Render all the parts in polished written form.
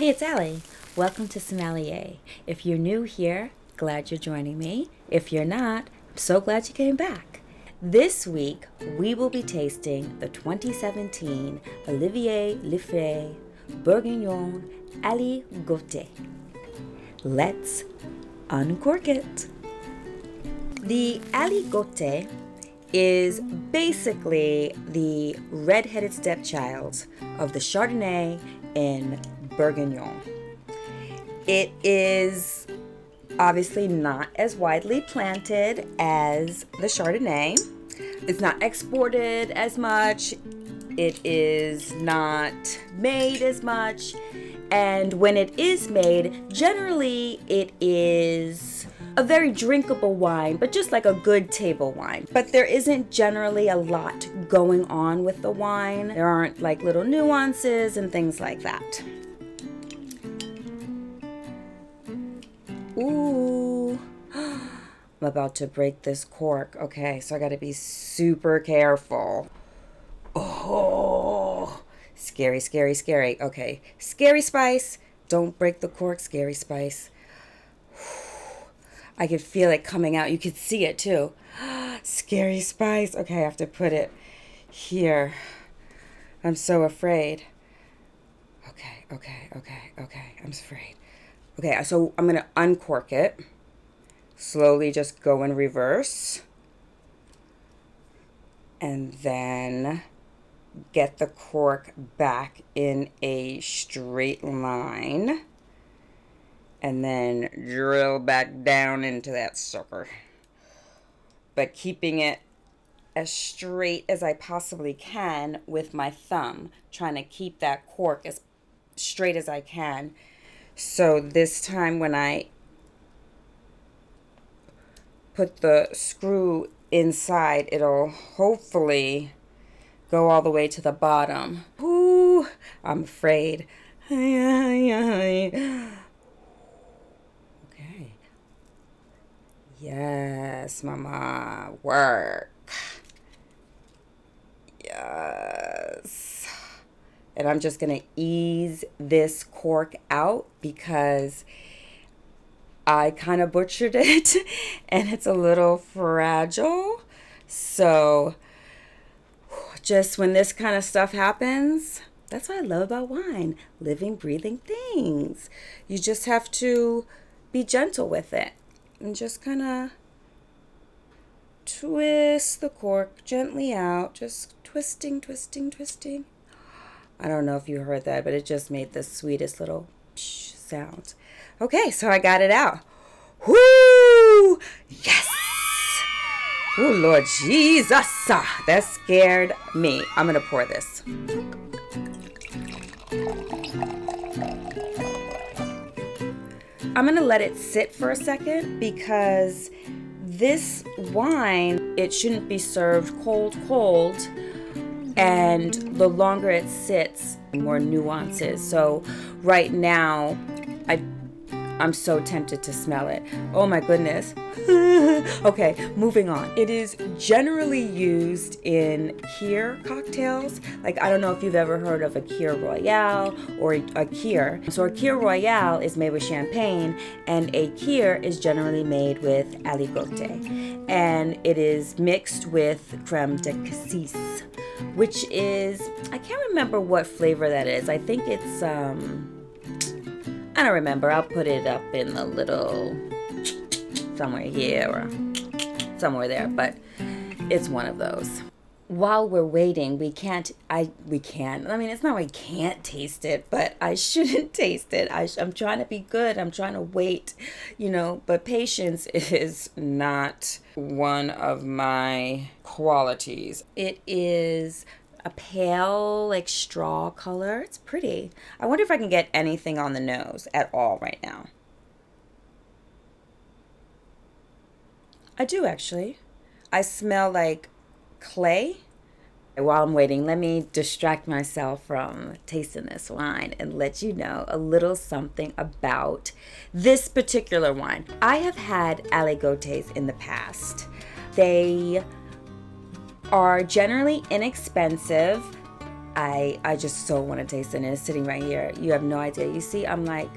Hey, it's Allie. Welcome to SommAllié. If you're new here, glad you're joining me. If you're not, I'm so glad you came back. This week, we will be tasting the 2017 Olivier Leflaive Bourgogne-Aligote. Let's uncork it. The Aligote is basically the red-headed stepchild of the Chardonnay in Bourgogne. It is obviously not as widely planted as the Chardonnay. It's not exported as much. It is not made as much. And when it is made, generally it is a very drinkable wine, but just like a good table wine. But there isn't generally a lot going on with the wine. There aren't like little nuances and things like that. Ooh, I'm about to break this cork. Okay, so I gotta be super careful. Oh, scary, scary, scary. Okay, scary spice. Don't break the cork, scary spice. I could feel it coming out. You could see it too. Scary spice. Okay, I have to put it here. I'm so afraid. Okay. I'm afraid. Okay, so I'm going to uncork it. Slowly just go in reverse. And then get the cork back in a straight line. And then drill back down into that sucker. But keeping it as straight as I possibly can with my thumb. Trying to keep that cork as straight as I can. So this time when I put the screw inside, it'll hopefully go all the way to the bottom. Ooh, I'm afraid. Yes, mama, work. Yes. And I'm just going to ease this cork out because I kind of butchered it and it's a little fragile. So just when this kind of stuff happens, that's what I love about wine. Living, breathing things. You just have to be gentle with it. And just kind of twist the cork gently out. Just twisting. I don't know if you heard that, but it just made the sweetest little sound. Okay, so I got it out. Whoo! Yes! Oh, Lord Jesus! That scared me. I'm going to pour this. I'm going to let it sit for a second because this wine, it shouldn't be served cold, and the longer it sits, the more nuances. So right now, I'm so tempted to smell it. Oh my goodness. Okay, moving on. It is generally used in Kir cocktails. Like, I don't know if you've ever heard of a Kir Royale or a Kir. So a Kir Royale is made with champagne, and a Kir is generally made with Aligote. And it is mixed with creme de cassis, which is, I can't remember what flavor that is. I think it's, I don't remember. I'll put it up in the little, somewhere here or somewhere there, but it's one of those. While we're waiting, we can't, I mean, it's not like I can't taste it, but I shouldn't taste it. I'm trying to be good. I'm trying to wait, but patience is not one of my qualities. It is a pale, like straw color. It's pretty. I wonder if I can get anything on the nose at all right now. I do actually. I smell like clay. While I'm waiting, let me distract myself from tasting this wine and let you know a little something about this particular wine. I have had Aligotes in the past. They are generally inexpensive, I just so want to taste it, and it's sitting right here. You have no idea. You see, I'm like,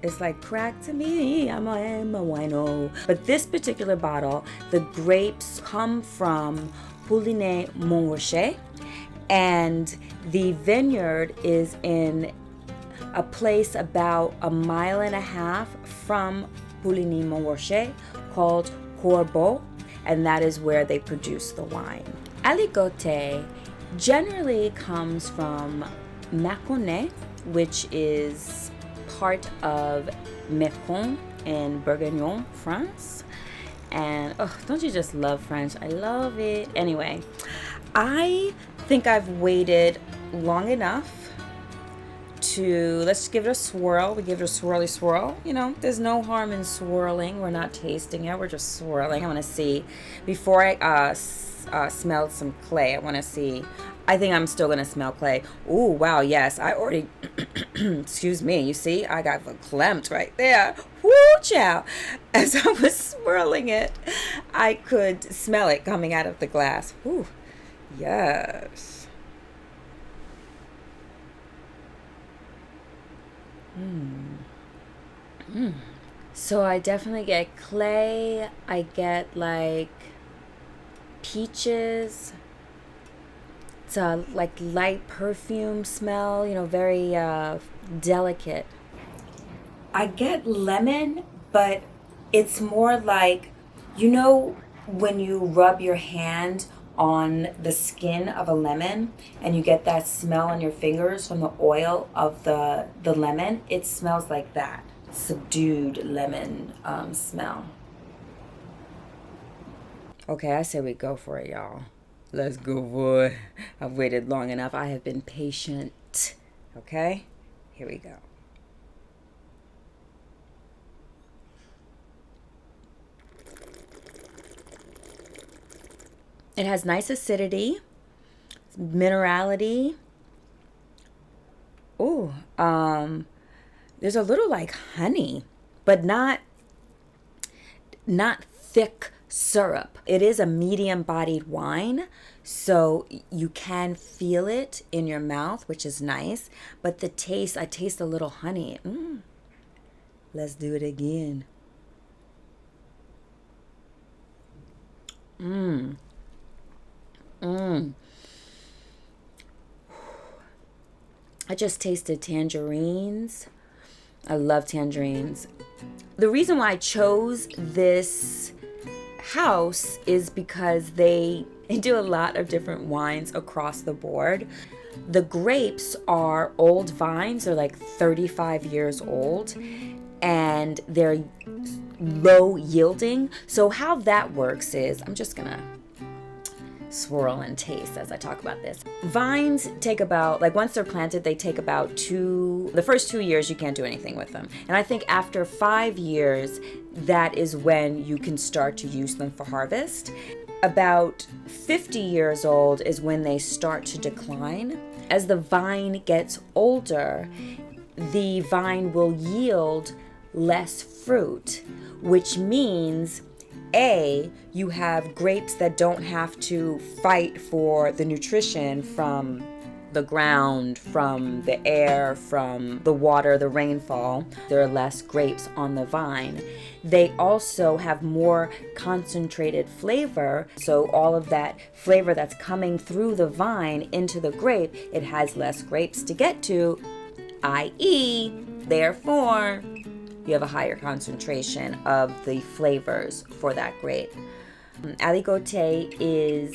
it's like crack to me, I'm a wino. But this particular bottle, the grapes come from Montrouge, and the vineyard is in a place about 1.5 miles from Montrouge called Corbeau, and that is where they produce the wine. Aligote generally comes from Mâconnais, which is part of Mâcon in Bourgogne, France. And oh, don't you just love French? I love it. Anyway, I think I've waited long enough to, let's give it a swirl. We give it a swirly swirl. You know, there's no harm in swirling. We're not tasting it. We're just swirling. I want to see, before I smelled some clay, I want to see. I think I'm still going to smell clay. Ooh, wow, yes. I already, excuse me, you see, I got verklempt right there. Woo, chow. As I was swirling it, I could smell it coming out of the glass. Ooh, yes. So I definitely get clay. I get like peaches. It's a like light perfume smell, you know, very delicate. I get lemon, but it's more like, you know, when you rub your hand on the skin of a lemon and you get that smell on your fingers from the oil of the lemon, it smells like that. Subdued lemon smell. Okay, I say we go for it, y'all. Let's go for it. I've waited long enough. I have been patient. Okay, here we go. It has nice acidity, minerality. Ooh, there's a little like honey, but not thick syrup. It is a medium-bodied wine, so you can feel it in your mouth, which is nice. But the taste, I taste a little honey. Let's do it again. I just tasted tangerines. I love tangerines. The reason why I chose this house is because they do a lot of different wines across the board. The grapes are old vines. They're like 35 years old, and they're low yielding. So how that works is, I'm just gonna swirl and taste as I talk about this. Vines take about, like once they're planted, they take about the first 2 years you can't do anything with them. And I think after 5 years, that is when you can start to use them for harvest. About 50 years old is when they start to decline. As the vine gets older, the vine will yield less fruit, which means you have grapes that don't have to fight for the nutrition from the ground, from the air, from the water, the rainfall. There are less grapes on the vine. They also have more concentrated flavor, so all of that flavor that's coming through the vine into the grape, it has less grapes to get to, i.e., therefore, you have a higher concentration of the flavors for that grape. Aligoté is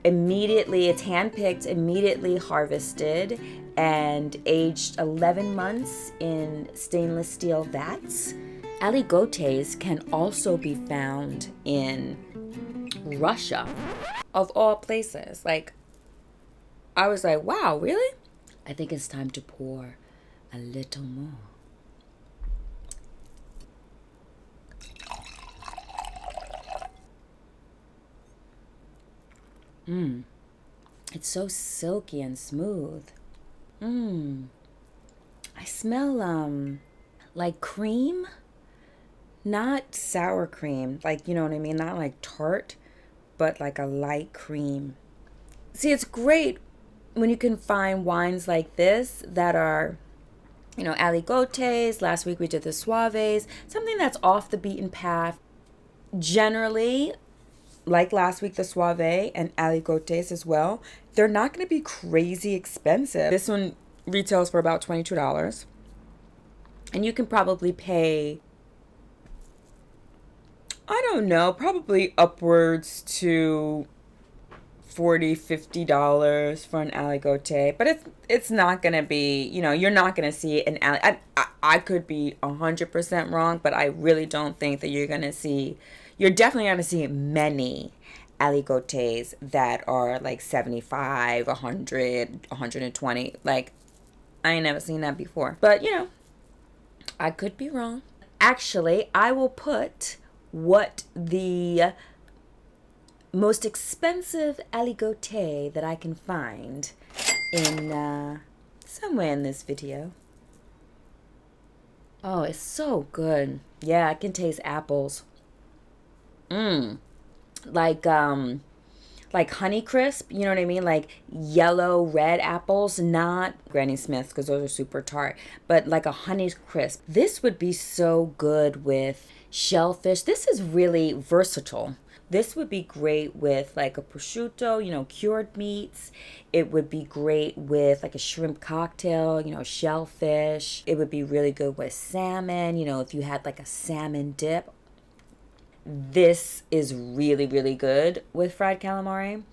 it's handpicked, immediately harvested, and aged 11 months in stainless steel vats. Aligotés can also be found in Russia, of all places. Like, I was like, wow, really? I think it's time to pour a little more. It's so silky and smooth. I smell like cream, not sour cream, like, you know what I mean, not like tart, but like a light cream. See, it's great when you can find wines like this that are, you know, Aligotes. Last week we did the Suaves, something that's off the beaten path. Generally, like last week, the Suave and Aligotes as well, they're not going to be crazy expensive. This one retails for about $22. And you can probably pay, I don't know, probably upwards to $40-50 for an Aligote, but it's not gonna be, you know, you're not gonna see an I could be 100% wrong, but I really don't think that you're definitely gonna see many Aligotes that are like 75, 100, 120. Like, I ain't never seen that before, but you know, I could be wrong. Actually, I will put what the most expensive Aligote that I can find in somewhere in this video. Oh, it's so good. Yeah, I can taste apples. Like Honey Crisp, you know what I mean? Like yellow red apples, not Granny Smith's because those are super tart, but like a Honey Crisp. This would be so good with shellfish. This is really versatile. This would be great with like a prosciutto, you know, cured meats. It would be great with like a shrimp cocktail, you know, shellfish. It would be really good with salmon, you know, if you had like a salmon dip. This is really, really good with fried calamari.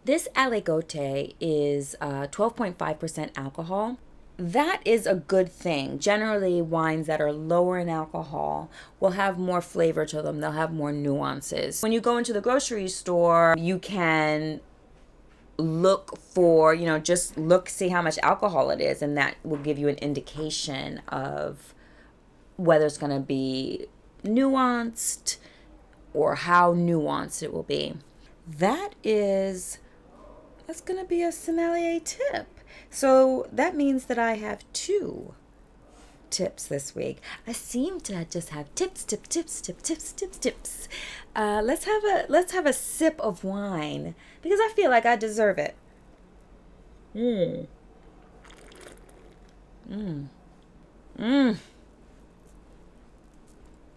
This Aligote is 12.5% alcohol. That is a good thing. Generally, wines that are lower in alcohol will have more flavor to them. They'll have more nuances. When you go into the grocery store, you can look for, you know, just look, see how much alcohol it is, and that will give you an indication of whether it's going to be nuanced or how nuanced it will be. That's going to be a SommAllié tip. So that means that I have 2 tips this week. I seem to just have tips. Let's have a sip of wine because I feel like I deserve it.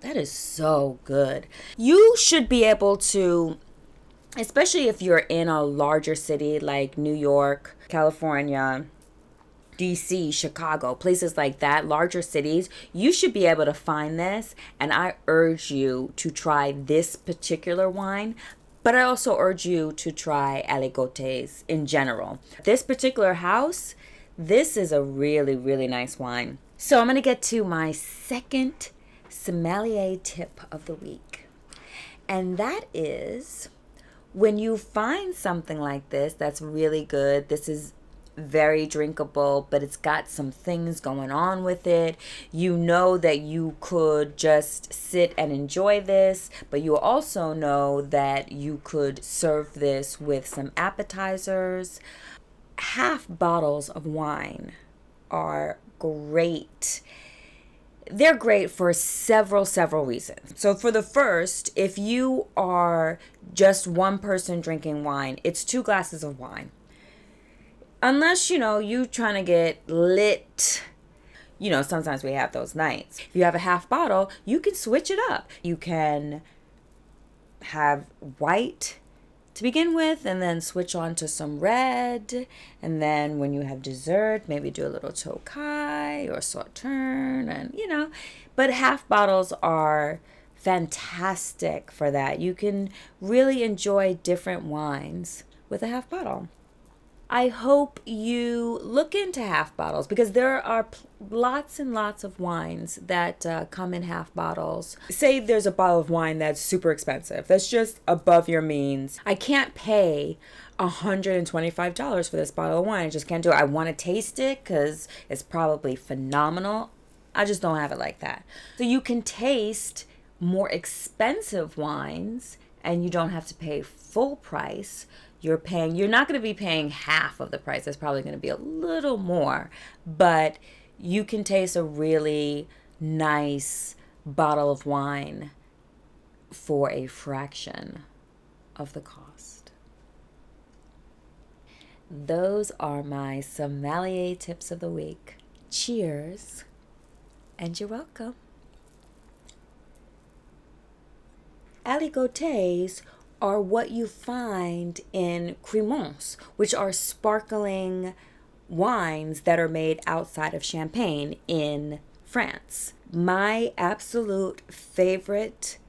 That is so good. You should be able to, especially if you're in a larger city like New York, California, DC, Chicago, places like that, larger cities, you should be able to find this. And I urge you to try this particular wine, but I also urge you to try Aligotes in general. This particular house, this is a really, really nice wine. So I'm going to get to my second SommAllié tip of the week. And that is, when you find something like this that's really good, this is very drinkable, but it's got some things going on with it. You know that you could just sit and enjoy this, but you also know that you could serve this with some appetizers. Half bottles of wine are great. They're great for several reasons. So for the first, if you are just one person drinking wine, it's 2 glasses of wine. Unless, you know, you trying to get lit. You know, sometimes we have those nights. If you have a half bottle, you can switch it up. You can have white to begin with and then switch on to some red. And then when you have dessert, maybe do a little Tokay or Sauterne, and, you know. But half bottles are fantastic for that. You can really enjoy different wines with a half bottle. I hope you look into half bottles because there are lots and lots of wines that come in half bottles. Say there's a bottle of wine that's super expensive. That's just above your means. I can't pay $125 for this bottle of wine. I just can't do it. I want to taste it because it's probably phenomenal. I just don't have it like that. So you can taste more expensive wines and you don't have to pay full price. You're not going to be paying half of the price. It's probably going to be a little more, but you can taste a really nice bottle of wine for a fraction of the cost. those are my SommAllié tips of the week. Cheers, and you're welcome. Aligotés are what you find in crémence, which are sparkling wines that are made outside of Champagne in France. My absolute favorite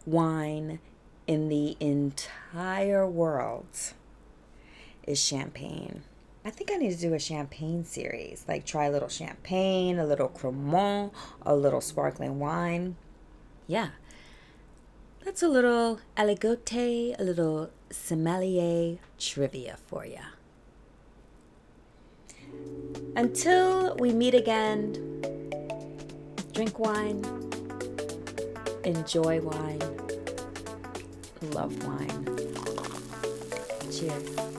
wine in the entire world is Champagne. I think I need to do a Champagne series, like try a little Champagne, a little crémence, a little sparkling wine. Yeah. That's a little Aligoté, a little SommAllié trivia for you. Until we meet again, drink wine, enjoy wine, love wine. Cheers.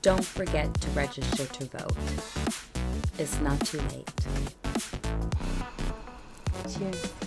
Don't forget to register to vote. It's not too late. Cheers.